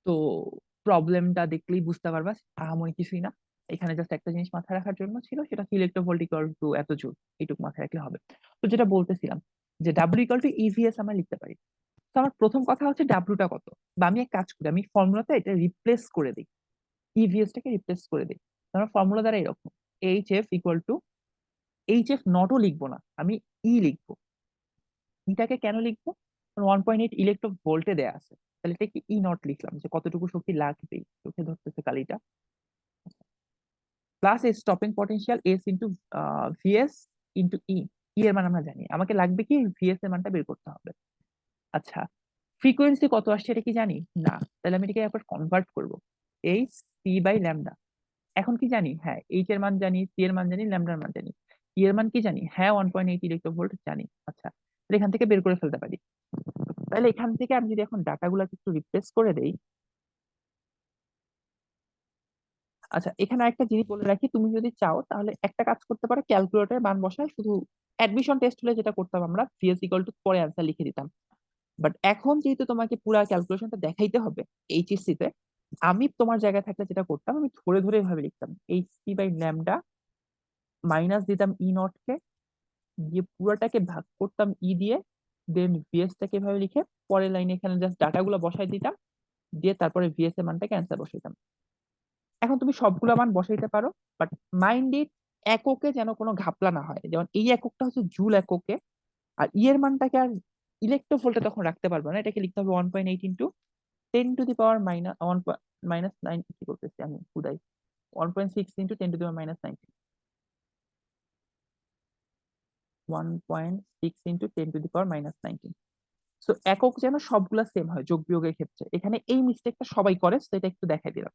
তো প্রবলেমটা দেখলেই বুঝতে পারবা আহামরি কিছুই না। এখানে জাস্ট একটা জিনিস মাথায় রাখার জন্য ছিল, সেটা হচ্ছে ইলেকট্রোভোল্ট ইকুয়াল টু এত জুল, এইটুকু মাথায় রাখলে হবে। তো যেটা বলতেছিলাম যে ডাব্লিউ ইকুয়াল টু ইভিএস আমরা লিখতে পারি। তো আমার প্রথম কথা হচ্ছে ডাব্লিউটা কত, বা আমি এক কাজ করি, আমি ফর্মুলাতে এটা রিপ্লেস করে দিই, ইভিএস টাকে রিপ্লেস করে দিই। তো আমার ফর্মুলা দ্বারা এরকম, H F equal to, H F নটও লিখবো না, আমি ই লিখবো। ইটাকে কেন লিখবো? 1.8 ইলেকট্রো ভোল্টে দেয়া আছে, তাহলে এটা কি ই নট লিখলাম, যে কতটুকু শক্তি লাগবে, চোখে ধরতেছে কালিটা। Plus a stopping potential S into VS into E. E এর মান আমরা জানি, আমাকে লাগবে কি ভিএস এর মানটা বের করতে হবে। আচ্ছা, ফ্রিকোয়েন্সি কত আসছে এটা কি জানি না, তাহলে আমি এটাকে একবার কনভার্ট করবো, এইচ সি বাই ল্যামডা। এখন কি জানি? হ্যাঁ, এইচ এর মান জানি, সি এর মান জানি, ল্যামডার মান জানি। ই এর মান কি জানি? হ্যাঁ, 1.8 ইলেকট্রো ভোল্ট জানি। আচ্ছা, তাহলে এখান থেকে বের করে ফেলতে পারি। তাহলে এখান থেকে আমি যদি এখন ডাটাগুলোকে একটু রিপ্লেস করে দেই। আচ্ছা, এখানে একটা জিনিস বলে রাখি, তুমি যদি চাও তাহলে একটা কাজ করতে পারো, ক্যালকুলেটরে মান বসায় শুধু অ্যাডমিশন টেস্ট হলে যেটা করতাম আমরা, ভিএস ইকুয়াল টু পরে অ্যান্সার লিখে দিতাম। বাট এখন যেহেতু তোমাকে পুরো ক্যালকুলেশনটা দেখাইতে হবে এইচএসসি তে, আমি তোমার জায়গায় থাকলে যেটা করতাম, আমি ধরে ধরে ভাবে লিখতাম, H C by lambda, minus দিতাম ই নট কে, দিয়ে পুরোটাকে ভাগ করতাম ই দিয়ে, দেন ভিএস টাকে এভাবে লিখে পরের লাইনে এখানে জাস্ট ডাটাগুলো বসাই দিতাম, দিয়ে তারপরে ভিএস এর মানটাকে অ্যান্সার বসাইতাম। এখন তুমি সবগুলো মান বসাইতে পারো, বাট মাইন্ড ইট, এককে যেন কোনো ঘাপলা না হয়। যেমন এই এককটা হচ্ছে জুল এককে, আর ই এর মানটাকে আর ইলেকট্রোভোল্টে তখন রাখতে পারবে না, এটাকে লিখতে হবে 1.8 into 10 to the power minus one, minus nine, কি করতেছি আমি খুদাই, 1.6 into 10 to the power minus 19, 1.6 into 10 to the power minus 19। So একক যেন সবগুলা সেম হয় যোগ বিয়োগের ক্ষেত্রে, এখানে এই মিস্টেকটা সবাই করে, তো এটা একটু দেখাই দিলাম।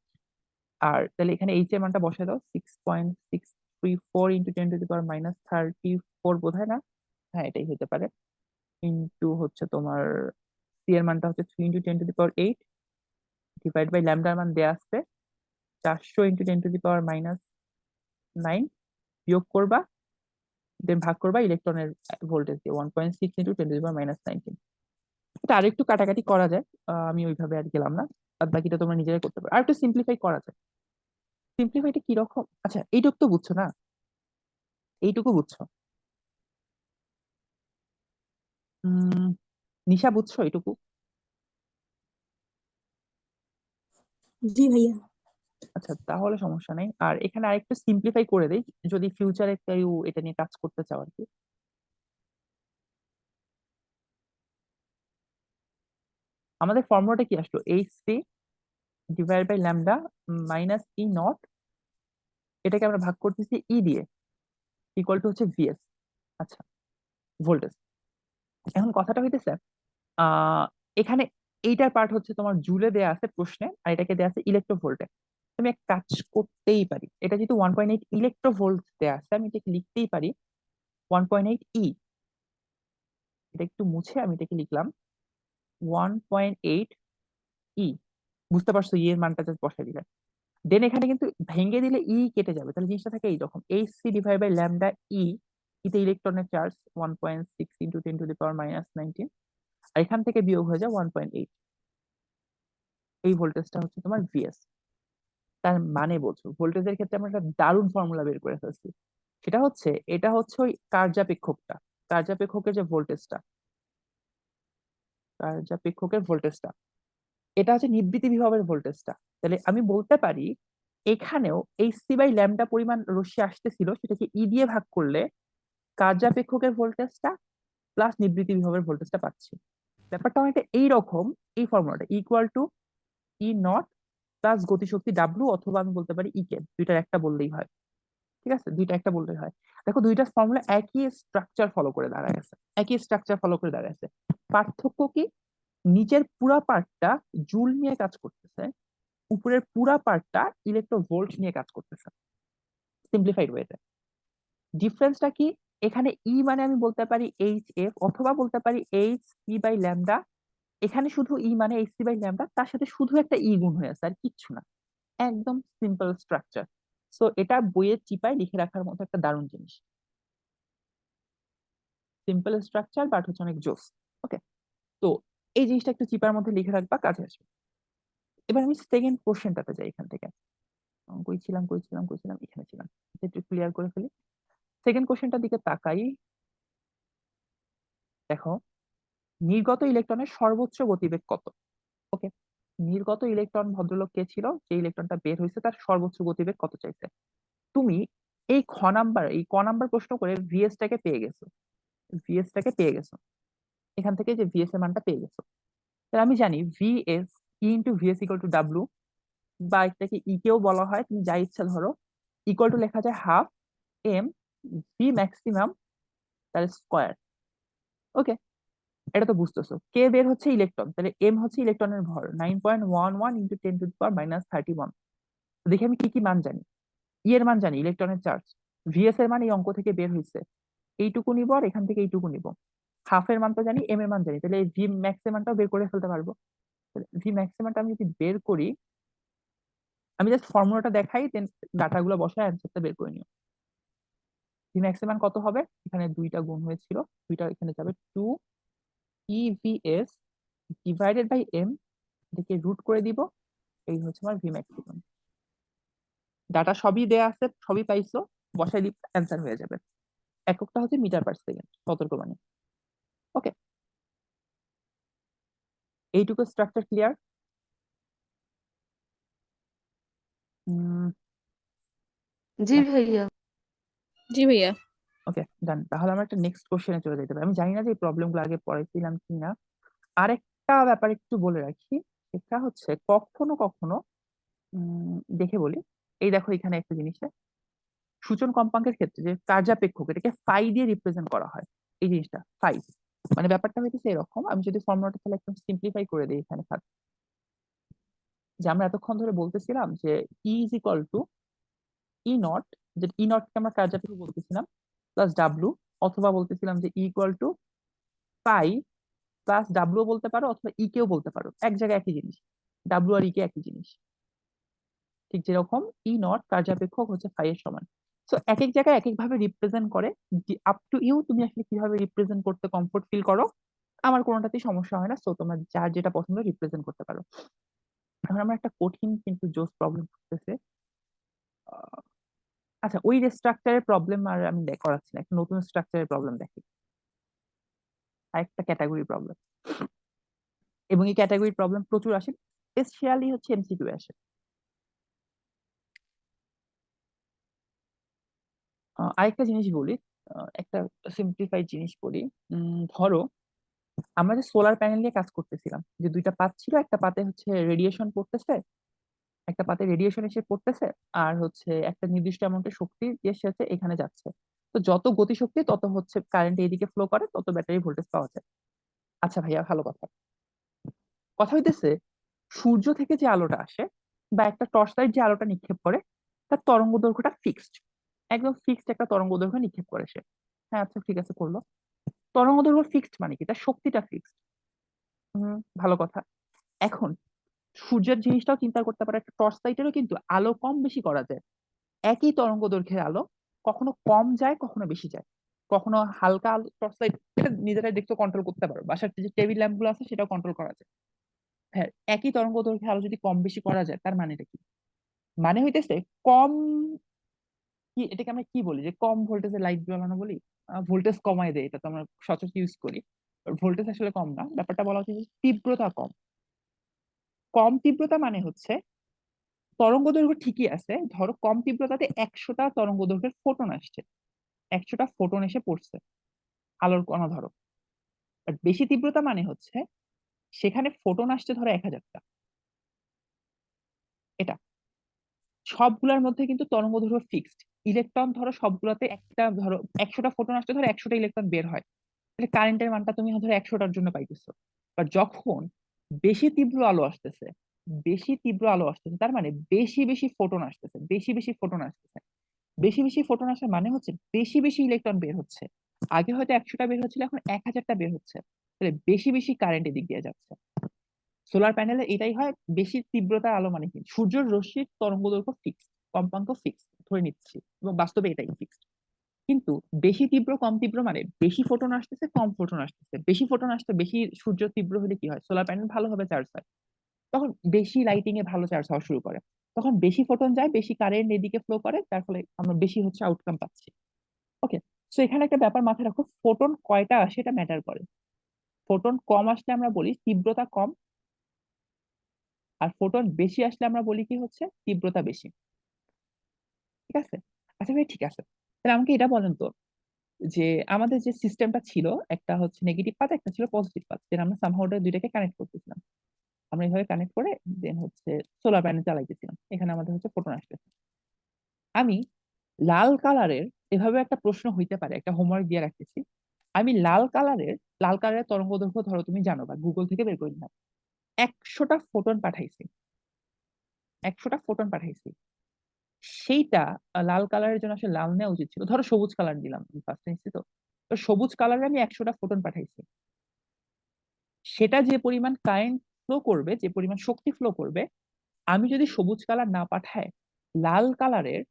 আর তাহলে এখানে এইচ এর মানটা বসায় দাও, 6.634 into 10 to the power minus 34 বোধ হয় না, হ্যাঁ এটাই হতে পারে। ইন্টু হচ্ছে তোমার সি এর মানটা হচ্ছে 3 into 10 to the power 8, divide by ল্যামডার মান দেয়া আসছে 400 into 10 to the power minus 9, বিয়োগ করবা, দেন ভাগ করবা ইলেকট্রনের ভোল্টেজ দিয়ে 1.6 into 10 to the power minus 19। এটা আরেকটু কাটাকাটি করা যায়, আমি ওইভাবে আর গেলাম না, আর বাকিটা তোমরা নিজেরাই করতে পারো, আর একটু সিম্পলিফাই করা যায়। সিম্পলিফাইটা কিরকম? আচ্ছা, এইটুকু তো বুঝছো না? এইটুকু বুঝছো? উম নিশা বুঝছো এইটুকু? জি ভাইয়া। আচ্ছা, তাহলে সমস্যা নেই। আর এখানে আরেকটু সিম্পলিফাই করে দেই, যদি ফিউচারে কেউ এটা নিয়ে কাজ করতে চাও আর কি। আমাদের ফর্মুলাটা কি আসলো? H C divide by lambda minus E naught, এটাকে আমরা ভাগ করতেছি ই দিয়ে, ইকুয়াল টু হচ্ছে ভিএস। আচ্ছা, ভোল্টেজ। এখন কথাটা হইতেছে, আহ এখানে এইটার পার্ট হচ্ছে তোমার জুলে দেয়া আছে প্রশ্নে, আর এটাকে দেয়া আছে ইলেকট্রো ভোল্টে। আমি এক কাজ করতেই পারি, এটা যেহেতু 1.8 ইলেকট্রো ভোল্ট দেয়া আছে, আমি এটাকে লিখতেই পারি 1.8 ই। এটা একটু মুছে আমি এটাকে লিখলাম 1.8 ই। বুঝতে পারছো? ই এর মানটা জাস্ট বসাই দিলে, দেন এখানে কিন্তু ভেঙে দিলে ই কেটে যাবে, তাহলে জিনিসটা থাকে এইরকম, H C divide by lambda E. ইতে ইলেকট্রনের charge 1.6 into 10 to the power minus 19, আর এখান থেকে বিয়োগ হয়ে যায় 1.8। এই ভোল্টেজটা হচ্ছে তোমার ভিএস। তার মানে বলছো ভোল্টেজের ক্ষেত্রে আমরা একটা দারুণ ফর্মুলা বের করে ফেলছি। সেটা হচ্ছে, এটা হচ্ছে ওই কার্যাপেক্ষকটা, কার্যাপেক্ষকের যে ভোল্টেজটা, কার্যাপেক্ষকের ভোল্টেজটা, এটা হচ্ছে নিবৃত্তি বিভবের ভোল্টেজটা। তাহলে আমি বলতে পারি এখানেও এই সি বাই ল্যামডা পরিমাণ রশ্মি আসতেছিল, সেটাকে ই দিয়ে ভাগ করলে কার্যাপেক্ষকের ভোল্টেজটা প্লাস নিবৃত্তি বিভবের ভোল্টেজটা পাচ্ছি। ব্যাপারটা অনেকটা এইরকম। এই ফর্মুলাটা equal to E not plus গতিশক্তি ডাব্লু, অথবা আমি বলতে পারি ই কে, দুইটার একটা বললেই হয়। ঠিক আছে, দুইটা একটা বললেই হয়। দেখো দুইটা ফর্মুলা একই স্ট্রাকচার ফলো করে দাঁড়ায় আছে, একই স্ট্রাকচার ফলো করে দাঁড়ায় আছে। পার্থক্য কি? নিচের পুরা পার্টটা জুল নিয়ে কাজ করতেছে, উপরের পুরা পার্টটা ইলেকট্রো ভোল্ট নিয়ে কাজ করতেছে, সিম্পলিফাইড ওয়েতে। ডিফারেন্সটা কি? এখানে ই মানে আমি বলতে পারি এইচ এফ, অথবা বলতে পারি এইচ সি বাই ল্যামডা। এখানে শুধু ই মানে এইচ সি বাই ল্যামডা, তার সাথে শুধু একটা ই গুণ হয়ে আছে, আর কিচ্ছু না। একদম সিম্পল স্ট্রাকচার। সো এটা বইয়ের চিপায় লিখে রাখার মতো একটা দারুণ জিনিস। সিম্পল স্ট্রাকচার, বাট হচ্ছে অনেক জোস। ওকে, তো এই জিনিসটা একটু চিপার মধ্যে লিখে রাখবা, কাজে আসবে। এবার আমি সেকেন্ড কোশ্চেনটাতে যাই। এখান থেকে কই ছিলাম এখানে ছিলাম। এটা একটু ক্লিয়ার করে ফেলি। সেকেন্ড কোশ্চেনটার দিকে তাকাই। দেখো, নির্গত ইলেকট্রনের সর্বোচ্চ গতিবেগ কত? ওকে, নির্গত ইলেকট্রন ভদ্রলোক কে ছিল, যে ইলেকট্রনটা বের হয়েছে তার সর্বোচ্চ গতিবেগ কত চাইছে। তুমি এই ক নাম্বার প্রশ্ন করে ভিএস টাকে পেয়ে গেছো। ভিএস টাকে পেয়ে গেছো এখান থেকে, যে ভিএস এর মানটা পেয়ে গেছো। তাহলে আমি জানি VS, E into VS equal to W, বা এটাকে ই কেও বলা হয়, তুমি যা ইচ্ছা ধরো, ইকুয়াল টু লেখা যায় হাফ এম ভি ম্যাক্সিমাম তার স্কোয়ার। ওকে, এটা তো বুঝতেছো। কে বের হচ্ছে ইলেকট্রন, তাহলে এম হচ্ছে ইলেকট্রনের ভর, 9.11 ইন্টু 10⁻−31। দেখি আমি কি কি মান জানি। ই এর মান জানি, ইলেকট্রনের চার্জ। ভিএস এর মান এই অঙ্ক থেকে বের হয়েছে, এইটুকু নিব আর এখান থেকে এইটুকু নিব। হাফ এর মান তো জানি, এম এর মান জানি, তাহলে এই ভি ম্যাক্স এর মানটাও বের করে ফেলতে পারবো। ভি ম্যাক্স এর মানটা আমি যদি বের করি, আমি জাস্ট ফর্মুলাটা দেখাই, দেন ডাটাগুলো বসায় অ্যান্সারটা বের করে নিও। ভি ম্যাক্স এর মান কত হবে, এখানে দুইটা গুণ হয়েছিল, দুইটা এখানে যাবে, 2 EVS ডিভাইডেড বাই এম, এটাকে রুট করে দিব। এই হচ্ছে আমার ভি ম্যাক্সিমাম। ডাটা সবই দেয়া আছে, সবই পাইছো, বসাই দিই, অ্যান্সার হয়ে যাবে। এককটা হচ্ছে মিটার পার সেকেন্ড, সতর্কবাণী। ওকে, এইটুকু স্ট্রাকচার ক্লিয়ার। জি ভাইয়া। জি ভাইয়া। ওকে, ডান। তাহলে আমরা একটা নেক্সট কোশ্চেনে চলে যেতে পারি। আমি জানি না যে এই প্রবলেম গুলো আগে পড়াইছিলাম কিনা। আরেকটা ব্যাপার একটু বলে রাখি, সেটা হচ্ছে কখনো কখনো দেখে বলি। এই দেখো, এখানে একটা জিনিসে সূচন কম্পাঙ্কের ক্ষেত্রে যে কার্যাপেক্ষক, এটাকে ফাই দিয়ে রিপ্রেজেন্ট করা হয়। এই জিনিসটা ফাই, মানে ব্যাপারটা হইতেছে এরকম। আমি যদি ফর্মুলাটা তাহলে একদম সিম্পলিফাই করে দিই এখানে থাক, যে আমরা এতক্ষণ ধরে বলতেছিলাম যে E is equal to E naught, যে ই নট কে আমরা কার্যাপেক্ষক বলতেছিলাম, প্লাস ডাব্লু, অথবা বলতেছিলাম যে equal to pi plus W বলতে পারো, অথবা ই কেও বলতে পারো, এক জায়গায় একই জিনিস। ডাব্লু আর ই কে একই জিনিস। ঠিক যেরকম ই নট কার্যাপেক্ষক হচ্ছে ফাই এর সমান। সো এক এক জায়গায় এক এক ভাবে রিপ্রেজেন্ট করে। আপ টু ইউ, তুমি আসলে কিভাবে রিপ্রেজেন্ট করতে কমফোর্ট ফিল করো। আমার কোনোটাতেই সমস্যা হয় না, সো তোমার যার যেটা পছন্দ রিপ্রেজেন্ট করতে পারো। এখন আমরা একটা কঠিন কিন্তু জোস প্রবলেম করতেছে। আচ্ছা, ওই স্ট্রাকচারের প্রবলেম আর আমি করাচ্ছি না, একটা নতুন স্ট্রাকচারের প্রবলেম দেখি, আরেকটা ক্যাটাগরি প্রবলেম। এবং এই ক্যাটাগরি প্রবলেম প্রচুর আসে, স্পেশালি হচ্ছে এমসিকিউ আসে। আরেকটা জিনিস বলি, একটা সিম্পলিফাইড জিনিস বলি। ধরো আমরা যে সোলার প্যানেল নিয়ে কাজ করতেছিলাম, যে দুইটা পাত ছিল, একটা পাতে হচ্ছে রেডিয়েশন পড়তেছে, একটা পাতে রেডিয়েশন এসে পড়তেছে, আর হচ্ছে একটা নির্দিষ্ট অ্যামাউন্টের শক্তি দিয়ে সেটা এখানে যাচ্ছে। তো যত গতিশক্তি তত হচ্ছে কারেন্ট এইদিকে ফ্লো করে, তত ব্যাটারি ভোল্টেজ পাওয়া যায়। আচ্ছা ভাইয়া, ভালো কথা। কথা হইতেছে, সূর্য থেকে যে আলোটা আসে, বা একটা টর্চ লাইট যে আলোটা নিক্ষেপ করে, তার তরঙ্গ দৈর্ঘ্যটা ফিক্সড, একদম ফিক্সড একটা তরঙ্গ দৈর্ঘ্য নিক্ষেপ করে সে। হ্যাঁ, আচ্ছা ঠিক আছে, করলো। তরঙ্গ দৈর্ঘ্য ফিক্সড মানে কি, তার শক্তিটা ফিক্সড। ভালো কথা। এখন সূর্যের জিনিসটাও চিন্তা করতে পারে, একটা টর্চ লাইটেরও কিন্তু আলো কম বেশি করা যায়। একই তরঙ্গ দৈর্ঘ্যের আলো কখনো কম যায়, কখনো বেশি যায়, কখনো হালকা আলো। টর্চ লাইট এটা নিজেরাই দেখতে কন্ট্রোল করতে পারো, বাসার যে টেবিল ল্যাম্প গুলো আছে সেটাও কন্ট্রোল করা যায়। হ্যাঁ, একই তরঙ্গ দৈর্ঘ্যের আলো যদি কম বেশি করা যায়, তার মানেটা কি? মানে হইতেছে কম, কি এটাকে আমরা কি বলি, যে কম ভোল্টেজের লাইট জ্বালানো বলি, ভোল্টেজ কমায় দেয়, এটা তো আমরা সচরাচর ইউজ করি। ভোল্টেজ আসলে কম না, ব্যাপারটা বলা হচ্ছে যে তীব্রতা কম। কম তীব্রতা মানে হচ্ছে তরঙ্গ দৈর্ঘ্য ঠিকই আছে, ধরো কম তীব্রতাতে 100টা তরঙ্গ দৈর্ঘ্যের ফোটন আসছে, 100টা ফোটন এসে পড়ছে আলোর কণা ধরো। আর বেশি তীব্রতা মানে হচ্ছে সেখানে ফোটন আসছে ধরো 1000টা। এটা সবগুলোর মধ্যে কিন্তু তরঙ্গ দৈর্ঘ্য ফিক্সড। ইলেকট্রন ধরো সবগুলোতে একটা, ধরো 100টা ফোটন আসছে, ধরো 100টা ইলেকট্রন বের হয়, তাহলে কারেন্টের মানটা তুমি ধরো 100টার জন্য পাইতেছো। আর যখন বেশি তীব্র আলো আসতেছে, বেশি তীব্র আলো আসতেছে, তার মানে বেশি বেশি ফোটন আসতেছে, বেশি বেশি ফোটন আসতেছে। বেশি বেশি ফোটন আসার মানে হচ্ছে বেশি বেশি ইলেকট্রন বের হচ্ছে। আগে হয়তো 100টা বের হচ্ছিল, এখন 1000টা বের হচ্ছে, তাহলে বেশি বেশি কারেন্ট এদিক দিয়ে যাচ্ছে। সোলার প্যানেলে এটাই হয়। বেশি তীব্রতার আলো মানে কি, সূর্যের রশ্মির তরঙ্গ দৈর্ঘ্য ফিক্সড, কম্পাঙ্ক ফিক্সড ধরে নিচ্ছি, এবং বাস্তবে এটাই ফিক্সড। কিন্তু বেশি তীব্র কম তীব্র মানে বেশি ফোটন আসতেছে, কম ফোটন আসতেছে। বেশি ফোটন আসতে বেশি সূর্য তীব্র হলে কি হয়, সোলার প্যানেল ভালোভাবে চার্জ হয়। তখন বেশি লাইটিং এ ভালো চার্জ হওয়া শুরু করে, তখন বেশি ফোটন যায়, বেশি কারেন্ট এদিকে ফ্লো করে, তার ফলে আমরা বেশি হচ্ছে আউটকাম পাচ্ছি। ওকে, সো এখানে একটা ব্যাপার মাথায় রাখো, ফোটন কয়টা আসে এটা ম্যাটার করে। ফোটন কম আসলে আমরা বলি তীব্রতা কম, আর ফোটন বেশি আসলে আমরা বলি কি হচ্ছে তীব্রতা বেশি। ঠিক আছে? আচ্ছা ভাই, ঠিক আছে, তাহলে আমাকে এটা বলেন তো, যে আমাদের যে সিস্টেমটা ছিল, একটা হচ্ছে নেগেটিভ পাথ, একটা ছিল পজিটিভ পাথ, যেটা আমরা সামহাউ দুইটাকে কানেক্ট করতেছিলাম। আমরা এইভাবে কানেক্ট করে দেন হচ্ছে সোলার প্যানেল চালাইতেছিলাম, এখানে আমাদের হচ্ছে ফোটন আসতেছে। আমি লাল কালারের, এভাবে একটা প্রশ্ন হইতে পারে, একটা হোমওয়ার্ক দিয়ে রাখতেছি। আমি লাল কালারের তরঙ্গ দৈর্ঘ্য ধরো তুমি জানো বা গুগল থেকে বের করে নিলাম, 100টা ফোটন পাঠাইছি, 100টা ফোটন পাঠাইছি। সেইটা লাল কালারের জন্য আসলে লাল নেওয়া উচিত ছিল, ধরো সবুজ কালার দিলাম ফার্স্ট নিচ্ছি, তো তো সবুজ কালারে আমি 100টা ফোটন পাঠাইছি। সেটা যে পরিমাণ কারেন্ট ফ্লো করবে, যে পরিমাণ শক্তি ফ্লো করবে, আমি যদি সবুজ কালার না পাঠায় লাল কালারের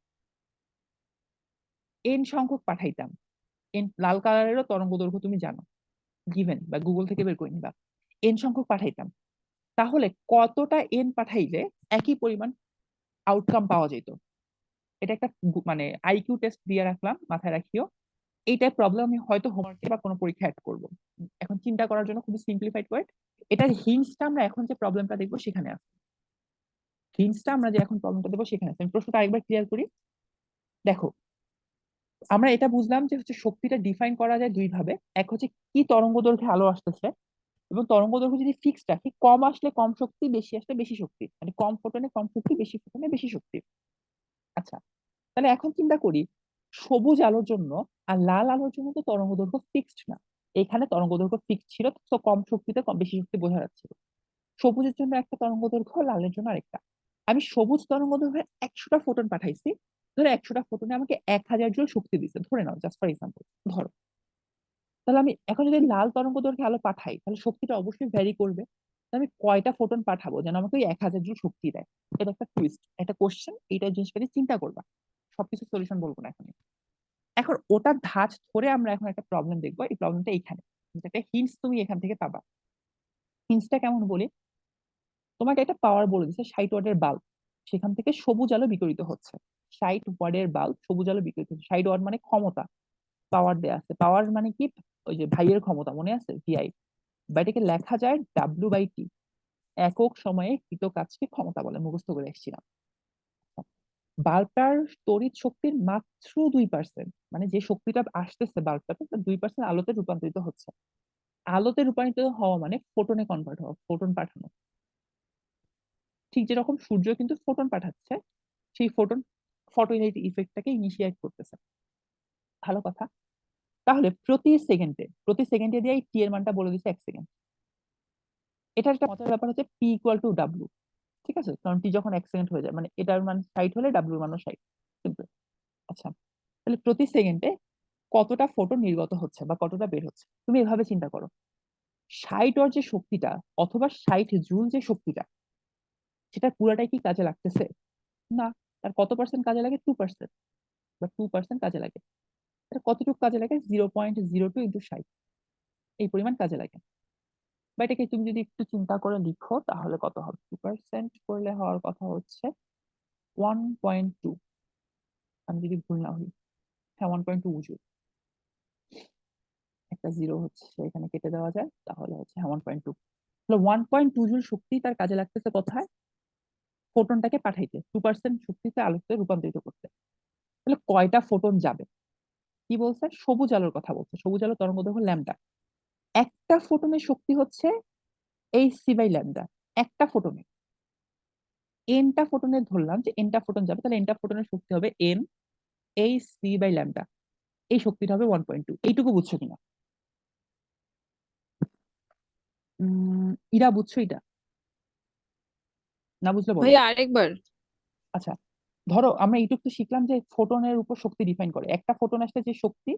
এন সংখ্যক পাঠাইতাম, লাল কালারেরও তরঙ্গ দৈর্ঘ্য তুমি জানো, গিভেন বা গুগল থেকে বের করে নিবা, এন সংখ্যক পাঠাইতাম, তাহলে কতটা এন পাঠাইলে একই পরিমাণ আউটকাম পাওয়া যেত। এটা একটা মানে আইকিউ টেস্ট দিয়ে রাখলাম, মাথায় রাখিও। এইটাই প্রবলেম আমি হয়তো হোমওয়ার্কে বা কোনো পরীক্ষা অ্যাড করবো। এখন চিন্তা করার জন্য খুবই সিম্পলিফাইড ওয়ে, এটার হিন্টসটা আমরা এখন যে প্রবলেমটা দেখবো সেখানে আছে। হিন্টসটা আমরা যে এখন প্রবলেমটা দেখবো সেখানে আছে। আমি প্রশ্নটা আরেকবার ক্লিয়ার করি। দেখো, আমরা এটা বুঝলাম যে হচ্ছে শক্তিটা ডিফাইন করা যায় দুই ভাবে, এক হচ্ছে কি তরঙ্গ দৈর্ঘ্যে আলো আসতেছে, এবং তরঙ্গ দৈর্ঘ্য যদি ফিক্সড রাখি, কম আসলে কম শক্তি, বেশি আসলে বেশি শক্তি, মানে কম ফোটনে কম শক্তি, বেশি ফোটনে বেশি শক্তি। আচ্ছা, তাহলে এখন চিন্তা করি, সবুজ আলোর জন্য আর লাল আলোর জন্য তো তরঙ্গ দৈর্ঘ্য ফিক্সড না। এখানে তরঙ্গ দৈর্ঘ্য ফিক্সড ছিল, তো কম শক্তিতে কম বেশি শক্তি বোঝা যাচ্ছিল। সবুজের জন্য একটা তরঙ্গ দৈর্ঘ্য, লালের জন্য আরেকটা। আমি সবুজ তরঙ্গ দৈর্ঘ্যে 100টা ফোটন পাঠাইছি, ধরো 100টা ফোটনে আমাকে 1000 জুল শক্তি দিচ্ছে, ধরে নাও, জাস্ট ফর এক্সাম্পল ধরো। তাহলে আমি এখন যদি লাল তরঙ্গ দৈর্ঘ্যে আলো পাঠাই, তাহলে শক্তিটা অবশ্যই ভ্যারি করবে। তাহলে আমি কয়টা ফোটন পাঠাবো যেন আমাকে ওই 1000 জুল শক্তি দেয়? এটা একটা টুইস্ট, একটা কোশ্চেন, এইটা জিনিসটা নিয়ে চিন্তা করবা। সবকিছু সলিউশন বলবো না এখন। এখন ওটার ধাঁচ ধরে আমরা এখন একটা প্রবলেম দেখবো, এই প্রবলেমটা এইখানে, একটা হিন্টস তুমি এখান থেকে পাবা। হিন্টসটা কেমন বলি, তোমাকে একটা পাওয়ার বলে দিচ্ছে 60 ওয়াটের বাল্ব, সেখান থেকে সবুজ আলো বিকিরিত হচ্ছে। 60 ওয়াটের বাল্ব, সবুজ আলো বিকিরিত হচ্ছে। 60 ওয়াট মানে ক্ষমতা, পাওয়ার দেয়া আছে। পাওয়ার মানে কি, ওই যে ভাইয়ের ক্ষমতা মনে আছে, ভিআই, বা এটাকে লেখা যায় W/T, একক সময়ে কৃত কাজকে ক্ষমতা বলে, মুখস্থ করে এসেছিলাম। বাল্বটার তড়িৎ শক্তির মাত্র 2%, মানে যে শক্তিটা আসতেছে বাল্বটাতে, 2% আলোতে রূপান্তরিত হচ্ছে। আলোতে রূপান্তরিত হওয়া মানে ফোটনে কনভার্ট হওয়া, ফোটন পাঠানো। ঠিক যেরকম সূর্য কিন্তু ফোটন পাঠাচ্ছে, সেই ফোটন ফটোইলাইট ইফেক্টটাকে ইনিশিয়েট করতেছে। ভালো কথা। তাহলে প্রতি সেকেন্ডে দিয়ে টি এর মানটা বলে দিচ্ছে 1 সেকেন্ড। এটার একটা মজার ব্যাপার হচ্ছে P=W, ঠিক আছে, কারণ টি যখন 1 সেকেন্ড হয়ে যায়, মানে এটার মান 60 হলে ডাব্লিউর মানও 60। সিম্পল। আচ্ছা, তাহলে প্রতি সেকেন্ডে কতটা ফোটন নির্গত হচ্ছে বা কতটা বের হচ্ছে, তুমি এভাবে চিন্তা করো। 60 ওয়াট যে শক্তিটা, অথবা 60 জুল যে শক্তিটা, সেটা পুরাটাই কি কাজে লাগতেছে? না। তার কত পার্সেন্ট কাজে লাগে? 2%, বা 2% কাজে লাগে। এটা কতটুকু কাজে লাগে? 0.02 × 60, এই পরিমাণ কাজে লাগে। বা এটাকে তুমি যদি একটু চিন্তা করে লিখো তাহলে কত হবে? 2% করলে হওয়ার কথা হচ্ছে 1.2, আমি যদি ভুল না হই। হ্যাঁ, 1.2 জুল। একটা জিরো হচ্ছে এখানে কেটে দেওয়া যায়, তাহলে হচ্ছে হ্যাঁ 1.2। 1.2 জুল শক্তি তার কাজে লাগতেছে কোথায়? ফোটনটাকে পাঠাইতে, 2% শক্তিতে আলোতে রূপান্তরিত করতে। তাহলে কয়টা ফোটন যাবে? কি বলছে? সবুজ আলোর কথা বলছে, সবুজ আলো তরঙ্গ দৈর্ঘ্য ল্যাম্ডা। একটা ফোটনের শক্তি হচ্ছে hc/λ, একটা ফোটনে। এনটা ফোটনের ধরলাম যে এনটা ফোটন যাবে, তাহলে এনটা ফোটনের শক্তি হবে m hc/λ, এই শক্তিটা হবে 1.2। এইটুকু বুঝছো কিনা? ইরা বুঝছো এটা? না বুঝলে বলো। ভাইয়া আরেকবার। আচ্ছা, ধরো আমরা এইটুকু তো শিখলাম যে ফোটনের উপর শক্তি ডিফাইন করে, একটা ফোটন আসলে যে শক্তি,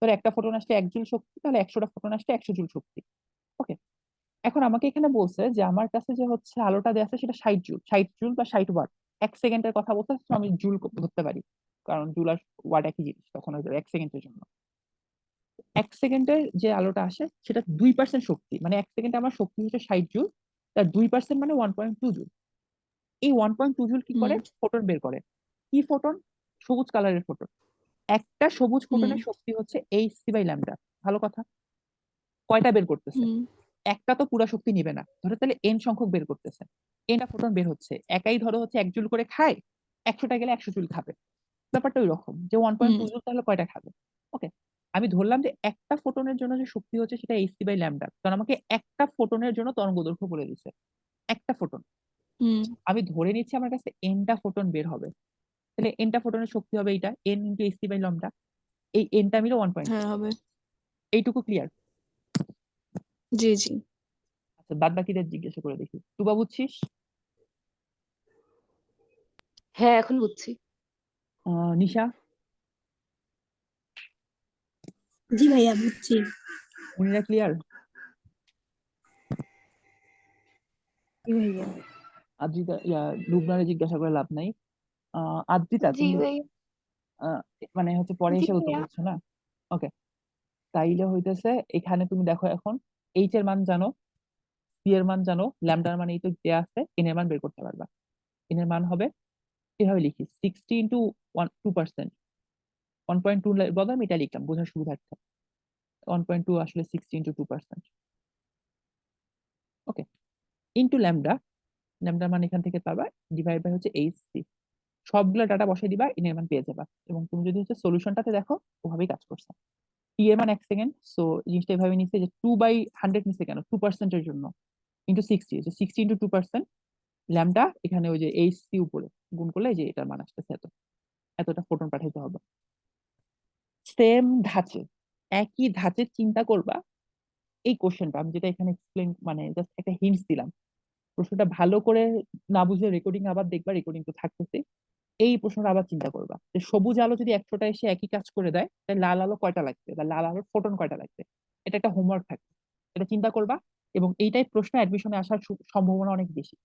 ধরো একটা ফোটন আসলে 1 জুল শক্তি, তাহলে 100টা ফোটন আসলে 100 জুল শক্তি। ওকে, এখন আমাকে এখানে বলছে যে আমার কাছে যে হচ্ছে আলোটা দেওয়া আছে সেটা 60 জুল, 60 জুল বা 60 ওয়াট। 1 সেকেন্ডের কথা বলতে, তো আমি জুল ধরতে পারি, কারণ জুল আর ওয়াট একই জিনিস, তখন 1 সেকেন্ডের জন্য। 1 সেকেন্ডের যে আলোটা আসে সেটা 2% শক্তি, মানে 1 সেকেন্ডে আমার শক্তি হচ্ছে 60 জুল, তার 2% মানে 1.2 জুল। এই 1.2 জুল কি করে? হুম ফোটন বের করে। কি ফোটন? সবুজ কালারের ফোটন। একটা সবুজ হুম ফোটনের শক্তি হচ্ছে এইচ বাই ল্যামডা। ভালো কথা। কয়টা বের করতেছে? হুম একটা তো পুরা শক্তি নিবে না, ধরো তাহলে এন সংখ্যক বের করতেছে, এনটা ফোটন বের হচ্ছে, একাই ধরো হচ্ছে 1 জুল করে খায়, 100টা গেলে 100 জুল খাবে। ব্যাপারটা ওই রকম যে ওয়ান পয়েন্ট হুম টু জুল তাহলে কয়টা খাবে। ওকে, আমি ধরলাম যে একটা ফোটনের জন্য যে শক্তি হচ্ছে সেটা এইচ বাই ল্যামডা, কারণ আমাকে একটা ফোটনের জন্য তরঙ্গ দৈর্ঘ্য বলে দিছে, একটা ফোটন। হুম আমি ধরে নিচ্ছি আমার কাছে এনটা ফোটন বের হবে, তাহলে এনটা ফোটনের শক্তি হবে এইটা, N into H by lambda. এই এনটা মিলে 1.2। হ্যাঁ হবে। এইটুকু ক্লিয়ার? জি জি। আচ্ছা, বাদ বাকিদের জিজ্ঞাসা করে দেখি। তুবা বুঝছিস? হ্যাঁ, এখন বুঝছি। নিশা? জি ভাইয়া বুঝছি। মুনিরা ক্লিয়ার? জি ভাইয়া। আদ্রিতা লুবনারে জিজ্ঞাসা করে লাভ নাই। আদ্রিতা জি তুমি ভাইয়া। আহ, মানে হচ্ছে পরে জি এসে উত্তর ভাইয়া। দিচ্ছ না? ওকে, তাইলে হইতেছে এখানে তুমি দেখো এখন এইচ এর মান জানো, সি এর মান জানো, ল্যামডার মান এই তো দেয়া আছে, এন এর মান বের করতে পারবা। এন এর মান হবে এভাবে লিখি 60 ইন্টু 2%, 1.2 বলো, আমি এটা লিখলাম বোঝার সুবিধার্থে। 1.2 আসলে 60 ইন্টু 2%। ওকে, ইন্টু ল্যামডা, ল্যামডার মান এখান থেকে পাবা, ডিভাইড বাই হচ্ছে এইচ সি। সবগুলো ডাটা বসাই দিবা, এন এর মান পেয়ে যাবা। এবং তুমি যদি হচ্ছে সলিউশনটাতে দেখো ওভাবেই কাজ করছে। টি এর মান 1 সেকেন্ড, সো জিনিসটা এভাবে নিচ্ছে যে 2/100 নিচ্ছে কেন? 2%-এর জন্য, ইন্টু 60 ইন্টু 2%, ল্যামডা এখানে ওই যে এইচ সি উপরে গুণ করলে এই যে এটার মান আসতেছে এত, এতটা ফোটন পাঠাইতে হবে। সেম ধাঁচে, একই ধাঁচে চিন্তা করবা এই কোশ্চেনটা, আমি যেটা এখানে এক্সপ্লেন মানে জাস্ট একটা হিন্টস দিলাম। প্রশ্নটা ভালো করে না বুঝলে রেকর্ডিং আবার দেখবা, রেকর্ডিং তো থাকতেছে। এই প্রশ্নটা আবার চিন্তা করবা যে সবুজ আলো যদি 100টা এসে একই কাজ করে দেয়, তাহলে লাল আলো কয়টা লাগবে বা লাল আলোর ফোটন কয়টা লাগবে। এটা একটা হোমওয়ার্ক থাকে, এটা চিন্তা করবা। এবং এইটাই প্রশ্ন অ্যাডমিশনে আসার সম্ভাবনা অনেক বেশি।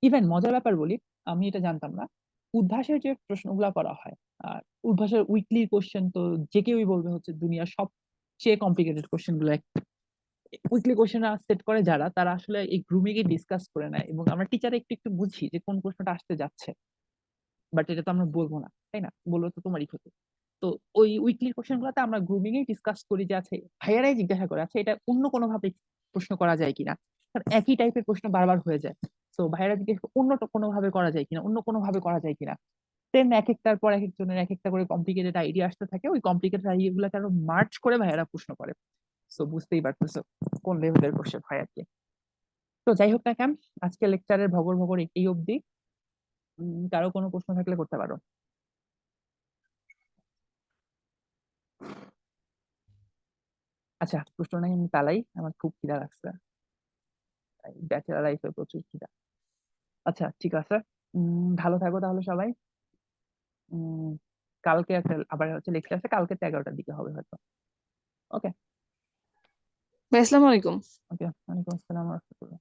ইভেন মজার ব্যাপার বলি, আমি এটা জানতাম না, উদ্ভাসের যে প্রশ্নগুলা করা হয়, আর উদ্ভাসের উইকলি কোশ্চেন তো যে কেউই বলবে হচ্ছে দুনিয়ার সবচেয়ে কমপ্লিকেটেড কোশ্চেন গুলো। উইকলি কোশ্চেন সেট করে যারা, তারা আসলে এই গ্রুমিং এ ডিসকাস করে নেয়, এবং আমরা টিচার একটু একটু বুঝি যে কোন প্রশ্নটা আসতে যাচ্ছে, বাট এটা তো আমরা বলবো না, তাই না? বলবো তো তোমারই ক্ষতি। তো ওই উইকলি কোশ্চেন গুলোতে আমরা গ্রুমিং এ ডিসকাস করি যে আছে, ভাইয়ারাই জিজ্ঞাসা করে আছে এটা অন্য কোনো ভাবে প্রশ্ন করা যায় কিনা, কারণ একই টাইপের প্রশ্ন বারবার হয়ে যায়। তো ভাইয়ারা জিজ্ঞেস অন্য কোনো ভাবে করা যায় কিনা, অন্য কোনো ভাবে করা যায় কিনা। দেন এক একটার পর এক একজনের এক একটা করে কমপ্লিকেটেড আইডিয়া আসতে থাকে, ওই কমপ্লিকেটেড আইডিয়া গুলাকে আরো মার্চ করে ভাইয়ারা প্রশ্ন করে। তো বুঝতেই পারতেছো কোন লেভেলের কোশ্চেন হয় আর কি। তো যাই হোক না কেন, আজকে লেকচারের ভগর ভগর এই অবধি। কারো কোনো প্রশ্ন থাকলে করতে পারো। আচ্ছা, প্রশ্ন নাই, আমি পালাই, আমার খুব খিদা লাগছে, ব্যাচেলার লাইফে প্রচুর খিদা। আচ্ছা ঠিক আছে, ভালো থাকো তাহলে সবাই। উম কালকে একটা আবার হচ্ছে লেকচার আছে, কালকে তো 11টার দিকে হবে হয়তো। ওকে। ভাই আসসালামু আলাইকুম। ওকে, ওয়ালাইকুম আসসালাম ওয়া রাহমাতুল্লাহ।